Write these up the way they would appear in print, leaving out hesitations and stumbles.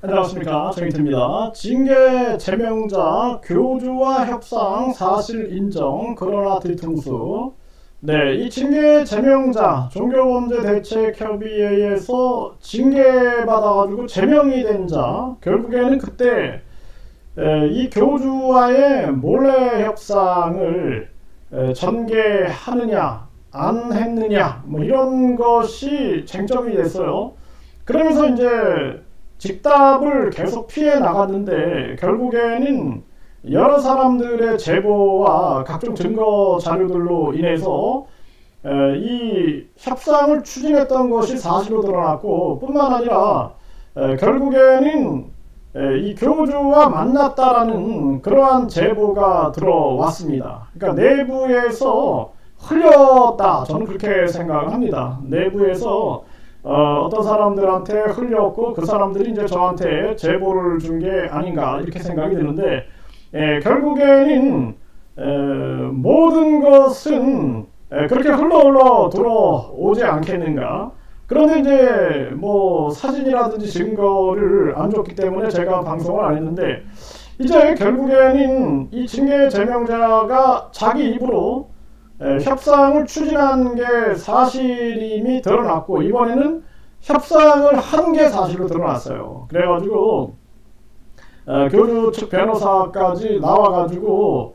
안녕하십니까, 정인태입니다. 징계 제명자 교주와 협상 사실 인정 그러나 뒤통수. 네, 이 징계 제명자 종교범죄대책협의회에서 징계받아가지고 제명이 된 자, 결국에는 그때 이 교주와의 몰래 협상을 전개하느냐 안 했느냐 뭐 이런 것이 쟁점이 됐어요. 그러면서 이제 직답을 계속 피해 나갔는데 결국에는 여러 사람들의 제보와 각종 증거 자료들로 인해서 이 협상을 추진했던 것이 사실로 드러났고, 뿐만 아니라 결국에는 이 교주와 만났다라는 그러한 제보가 들어왔습니다. 그러니까 내부에서 흘렸다, 저는 그렇게 생각을 합니다. 내부에서 어떤 사람들한테 흘렸고 그 사람들이 이제 저한테 제보를 준 게 아닌가 이렇게 생각이 드는데, 결국에는 모든 것은 그렇게 흘러 들어오지 않겠는가. 그런데 이제 뭐 사진이라든지 증거를 안 줬기 때문에 제가 방송을 안 했는데, 이제 결국에는 이 징계 제명자가 자기 입으로 협상을 추진한 게 사실임이 드러났고, 이번에는 협상을 한 게 사실로 드러났어요. 그래가지고 교주 측 변호사까지 나와가지고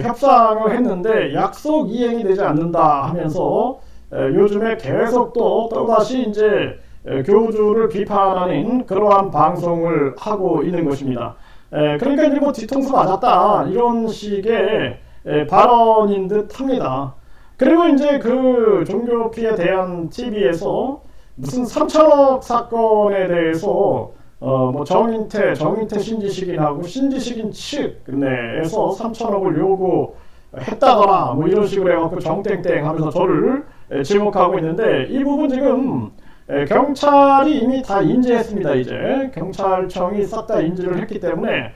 협상을 했는데 약속 이행이 되지 않는다 하면서 요즘에 계속 또다시 이제 교주를 비판하는 그러한 방송을 하고 있는 것입니다. 그러니까 이제 뭐 뒤통수 맞았다 이런 식의 발언인 듯 합니다. 그리고 이제 그 종교피해 대한 TV에서 무슨 3천억 사건에 대해서 뭐 정인태 신지식인하고 신지식인 측에서 3천억을 요구했다거나 뭐 이런 식으로 해갖고 정땡땡 하면서 저를 지목하고 있는데, 이 부분 지금 경찰이 이미 다 인지했습니다. 이제 경찰청이 싹 다 인지를 했기 때문에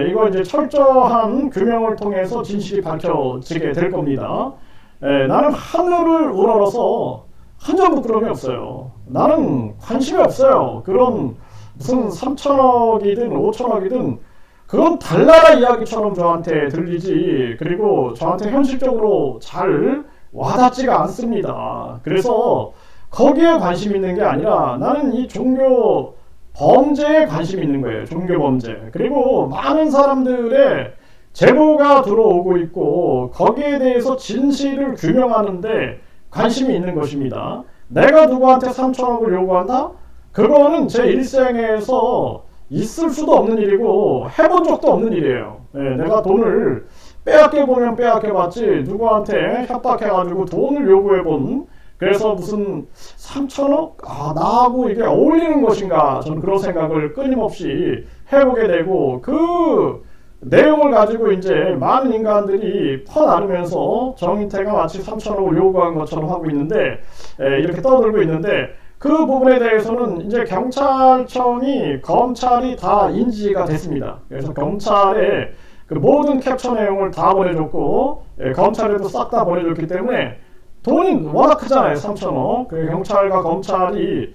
이거 이제 철저한 규명을 통해서 진실이 밝혀지게 될 겁니다. 나는 하늘을 우러러서 한 점 부끄러움이 없어요. 나는 관심이 없어요. 그런 무슨 3천억이든 5천억이든 그건 달나라 이야기처럼 저한테 들리지, 그리고 저한테 현실적으로 잘 와닿지가 않습니다. 그래서 거기에 관심 있는 게 아니라 나는 이 종교 범죄에 관심이 있는 거예요. 종교 범죄. 그리고 많은 사람들의 제보가 들어오고 있고 거기에 대해서 진실을 규명하는데 관심이 있는 것입니다. 내가 누구한테 3천억을 요구한다? 그거는 제 일생에서 있을 수도 없는 일이고 해본 적도 없는 일이에요. 내가 돈을 빼앗겨보면 빼앗겨봤지 누구한테 협박해가지고 돈을 요구해본, 그래서 무슨 3천억? 나하고 이게 어울리는 것인가? 저는 그런 생각을 끊임없이 해보게 되고, 그 내용을 가지고 이제 많은 인간들이 퍼나르면서 정인태가 마치 3천억을 요구한 것처럼 하고 있는데, 이렇게 떠들고 있는데, 그 부분에 대해서는 이제 경찰청이 검찰이 다 인지가 됐습니다. 그래서 검찰에 그 모든 캡처 내용을 다 보내줬고, 검찰에도 싹 다 보내줬기 때문에 돈이 워낙 크잖아요. 3천억. 그 경찰과 검찰이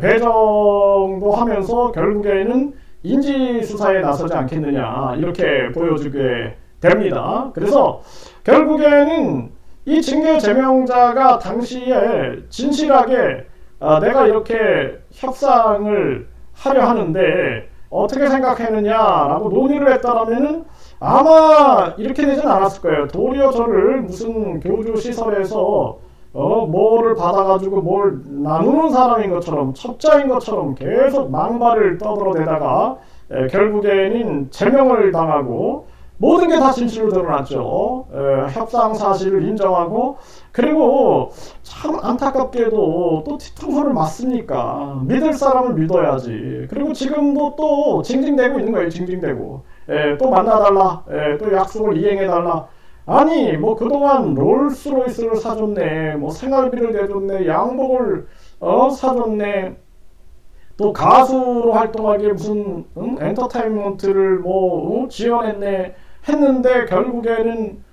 배정도 하면서 결국에는 인지수사에 나서지 않겠느냐 이렇게 보여주게 됩니다. 그래서 결국에는 이 징계 제명자가 당시에 진실하게 내가 이렇게 협상을 하려 하는데 어떻게 생각했느냐라고 논의를 했다라면은 아마 이렇게 되진 않았을 거예요. 도리어 저를 무슨 교주 시설에서 뭐를 받아가지고 뭘 나누는 사람인 것처럼, 첩자인 것처럼 계속 망발을 떠들어대다가 결국에는 제명을 당하고 모든 게 다 진실로 드러났죠. 협상 사실을 인정하고, 그리고 참 안타깝게도 또 뒤통수를 맞습니까? 믿을 사람을 믿어야지. 그리고 지금도 또 징징대고 있는 거예요. 징징대고 또 만나달라, 또 약속을 이행해달라. 아니 뭐 그동안 롤스로이스를 사줬네, 뭐 생활비를 내줬네, 양복을 사줬네, 또 가수로 활동하기에 무슨 엔터테인먼트를 지원했네 했는데 결국에는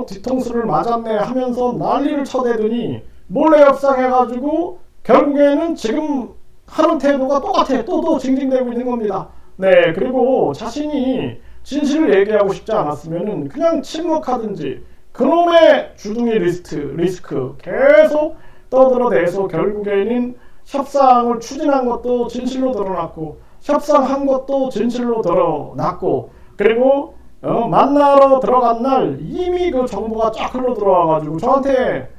뒤통수를 맞았네 하면서 난리를 쳐대더니 몰래 협상해가지고 결국에는 지금 하는 태도가 똑같아. 또 징징대고 있는 겁니다. 네, 그리고 자신이 진실을 얘기하고 싶지 않았으면은 그냥 침묵하든지 그놈의 주둥이 리스크 계속 떠들어대서 결국에는 협상을 추진한 것도 진실로 드러났고 협상한 것도 진실로 드러났고 그리고 만나러 들어간 날 이미 그 정보가 쫙 흘러 들어와가지고 저한테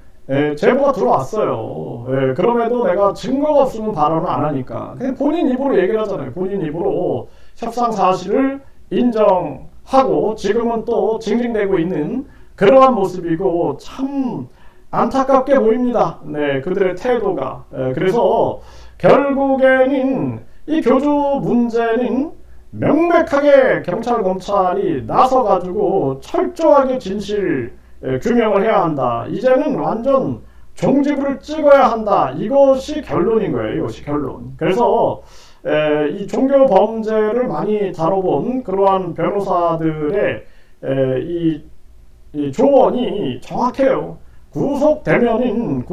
제보가 들어왔어요. 그럼에도 내가 증거가 없으면 발언을 안 하니까 그냥 본인 입으로 얘기를 하잖아요. 본인 입으로 협상 사실을 인정하고 지금은 또 징징대고 있는 그러한 모습이고 참 안타깝게 보입니다. 네, 그들의 태도가. 그래서 결국에는 이 교주 문제는 명백하게 경찰 검찰이 나서가지고 철저하게 진실 규명을 해야 한다. 이제는 완전 종지부를 찍어야 한다. 이것이 결론인 거예요. 이것이 결론. 그래서 이 종교 범죄를 많이 다뤄본 그러한 변호사들의 이 조언이 정확해요. 구속되면은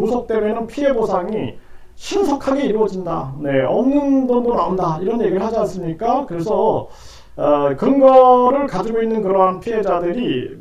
피해 보상이 신속하게 이루어진다. 네, 없는 돈도 나온다. 이런 얘기를 하지 않습니까? 그래서 근거를 가지고 있는 그러한 피해자들이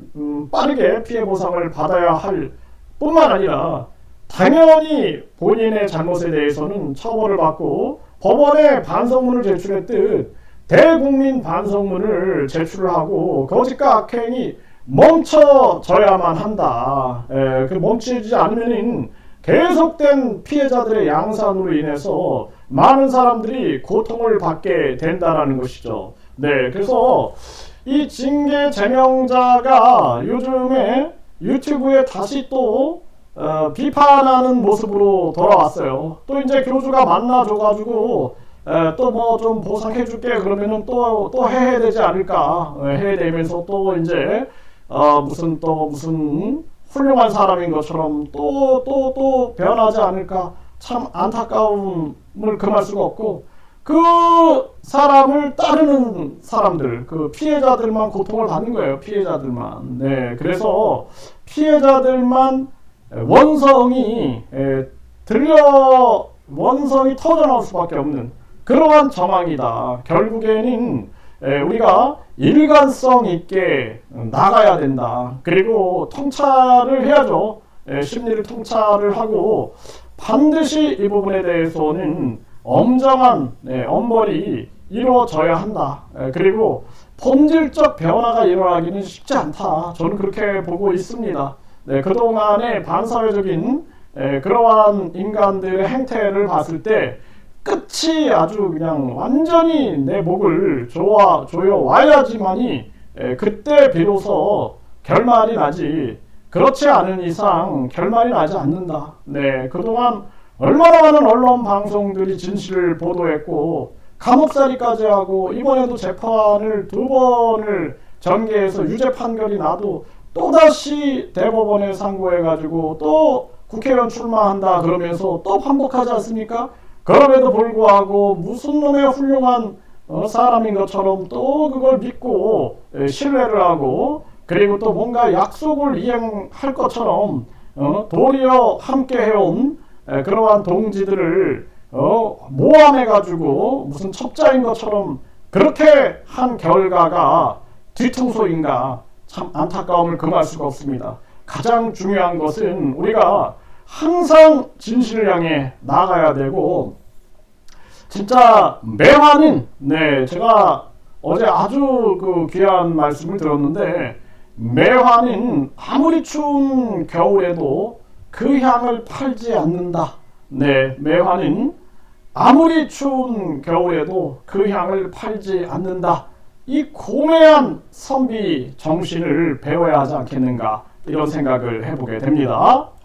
빠르게 피해 보상을 받아야 할 뿐만 아니라 당연히 본인의 잘못에 대해서는 처벌을 받고 법원에 반성문을 제출했듯 대국민 반성문을 제출을 하고 거짓과 악행이 멈춰져야만 한다. 그 멈추지 않으면 계속된 피해자들의 양산으로 인해서 많은 사람들이 고통을 받게 된다라는 것이죠. 네, 그래서 이 징계 제명자가 요즘에 유튜브에 다시 또 비판하는 모습으로 돌아왔어요. 또 이제 교주가 만나줘가지고 또 뭐 좀 보상해줄게 그러면은 또 해야 되지 않을까. 해야 되면서 또 이제 무슨 훌륭한 사람인 것처럼 또 변하지 않을까. 참 안타까움을 금할 수가 없고 그 사람을 따르는 사람들, 그 피해자들만 고통을 받는 거예요. 피해자들만. 네, 그래서 피해자들만 원성이 터져 나올 수밖에 없는 그러한 정황이다. 결국에는 우리가 일관성 있게 나가야 된다. 그리고 통찰을 해야죠. 심리를 통찰을 하고 반드시 이 부분에 대해서는 엄정한 엄벌이 이루어져야 한다. 그리고 본질적 변화가 일어나기는 쉽지 않다. 저는 그렇게 보고 있습니다. 그동안의 반사회적인 그러한 인간들의 행태를 봤을 때 끝이 아주 그냥 완전히 내 목을 조여 와야지만이 그때 비로소 결말이 나지. 그렇지 않은 이상 결말이 나지 않는다. 네, 그동안 얼마나 많은 언론 방송들이 진실을 보도했고 감옥살이까지 하고 이번에도 재판을 2번을 전개해서 유죄 판결이 나도 또다시 대법원에 상고해가지고 또 국회의원 출마한다 그러면서 또 반복하지 않습니까? 그럼에도 불구하고 무슨 놈의 훌륭한 사람인 것처럼 또 그걸 믿고 신뢰를 하고 그리고 또 뭔가 약속을 이행할 것처럼 도리어 함께 해온 그러한 동지들을 모함해가지고 무슨 첩자인 것처럼 그렇게 한 결과가 뒤통수인가. 참 안타까움을 금할 수가 없습니다. 가장 중요한 것은 우리가 항상 진실을 향해 나가야 되고 진짜 매화는 제가 어제 아주 그 귀한 말씀을 들었는데 매화는 아무리 추운 겨울에도 그 향을 팔지 않는다. 네, 매화는 아무리 추운 겨울에도 그 향을 팔지 않는다. 이 고매한 선비 정신을 배워야 하지 않겠는가 이런 생각을 해보게 됩니다.